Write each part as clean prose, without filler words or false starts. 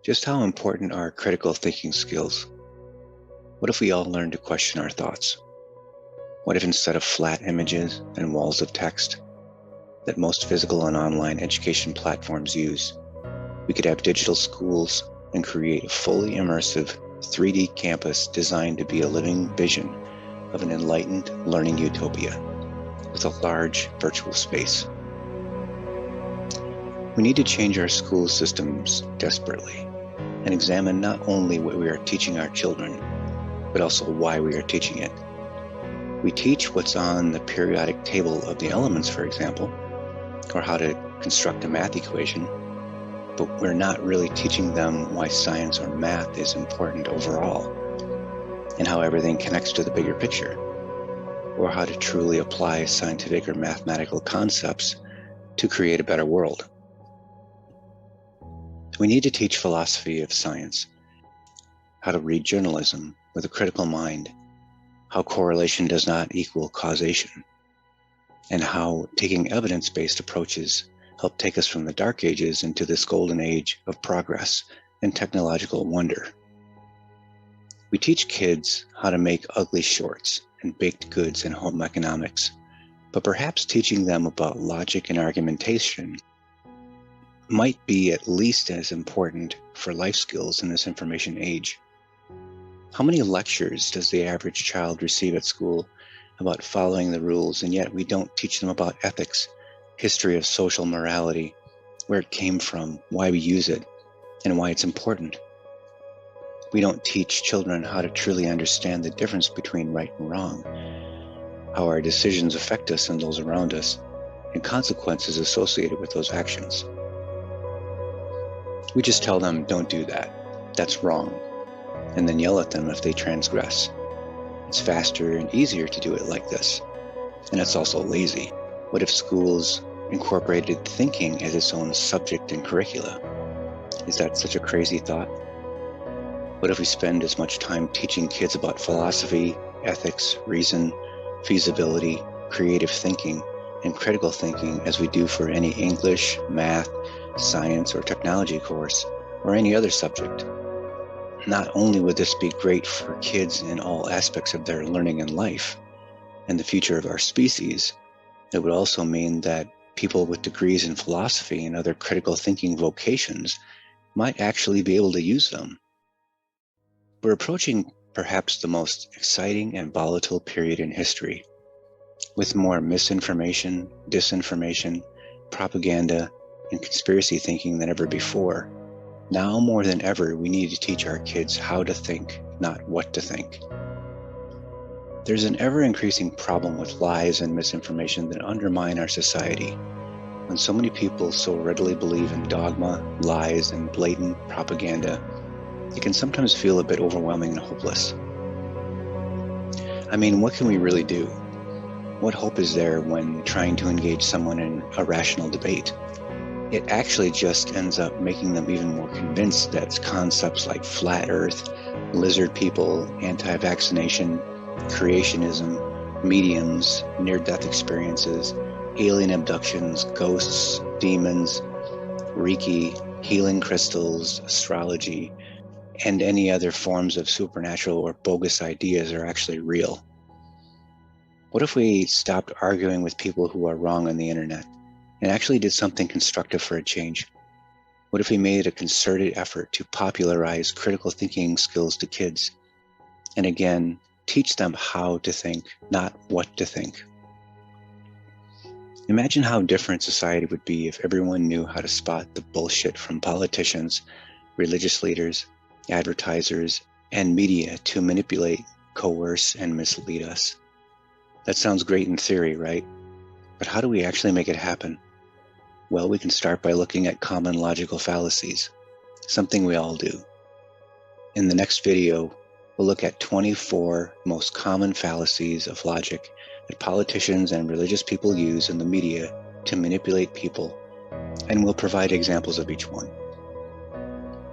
Just how important are critical thinking skills? What if we all learned to question our thoughts? What if instead of flat images and walls of text that most physical and online education platforms use, we could have digital schools and create a fully immersive 3D campus designed to be a living vision of an enlightened learning utopia with a large virtual space? We need to change our school systems desperately and examine not only what we are teaching our children, but also why we are teaching it. We teach what's on the periodic table of the elements, for example, or how to construct a math equation, but we're not really teaching them why science or math is important overall, and how everything connects to the bigger picture, or how to truly apply scientific or mathematical concepts to create a better world. We need to teach philosophy of science, how to read journalism with a critical mind, how correlation does not equal causation, and how taking evidence-based approaches help take us from the dark ages into this golden age of progress and technological wonder. We teach kids how to make ugly shorts and baked goods in home economics, but perhaps teaching them about logic and argumentation might be at least as important for life skills in this information age. How many lectures does the average child receive at school about following the rules, and yet we don't teach them about ethics, history of social morality, where it came from, why we use it, and why it's important? We don't teach children how to truly understand the difference between right and wrong, how our decisions affect us and those around us, and consequences associated with those actions. We just tell them, don't do that, that's wrong, and then yell at them if they transgress. It's faster and easier to do it like this, and it's also lazy. What if schools incorporated thinking as its own subject and curricula? Is that such a crazy thought? What if we spend as much time teaching kids about philosophy, ethics, reason, feasibility, creative thinking, and critical thinking as we do for any English, math, science, or technology course, or any other subject? Not only would this be great for kids in all aspects of their learning and life and the future of our species, it would also mean that people with degrees in philosophy and other critical thinking vocations might actually be able to use them. We're approaching perhaps the most exciting and volatile period in history, with more misinformation, disinformation, propaganda, and conspiracy thinking than ever before. Now more than ever, we need to teach our kids how to think, not what to think. There's an ever-increasing problem with lies and misinformation that undermine our society. When so many people so readily believe in dogma, lies, and blatant propaganda, it can sometimes feel a bit overwhelming and hopeless. I mean, what can we really do? What hope is there when trying to engage someone in a rational debate? It actually just ends up making them even more convinced that concepts like flat earth, lizard people, anti-vaccination, creationism, mediums, near-death experiences, alien abductions, ghosts, demons, Reiki, healing crystals, astrology, and any other forms of supernatural or bogus ideas are actually real. What if we stopped arguing with people who are wrong on the internet and actually did something constructive for a change? What if we made a concerted effort to popularize critical thinking skills to kids, and again, teach them how to think, not what to think? Imagine how different society would be if everyone knew how to spot the bullshit from politicians, religious leaders, advertisers, and media to manipulate, coerce, and mislead us. That sounds great in theory, right? But how do we actually make it happen? Well, we can start by looking at common logical fallacies, something we all do. In the next video, we'll look at 24 most common fallacies of logic that politicians and religious people use in the media to manipulate people, and we'll provide examples of each one.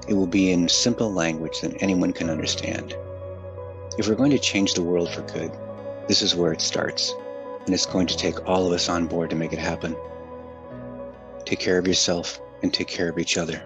It will be in simple language that anyone can understand. If we're going to change the world for good, this is where it starts, and it's going to take all of us on board to make it happen. Take care of yourself and take care of each other.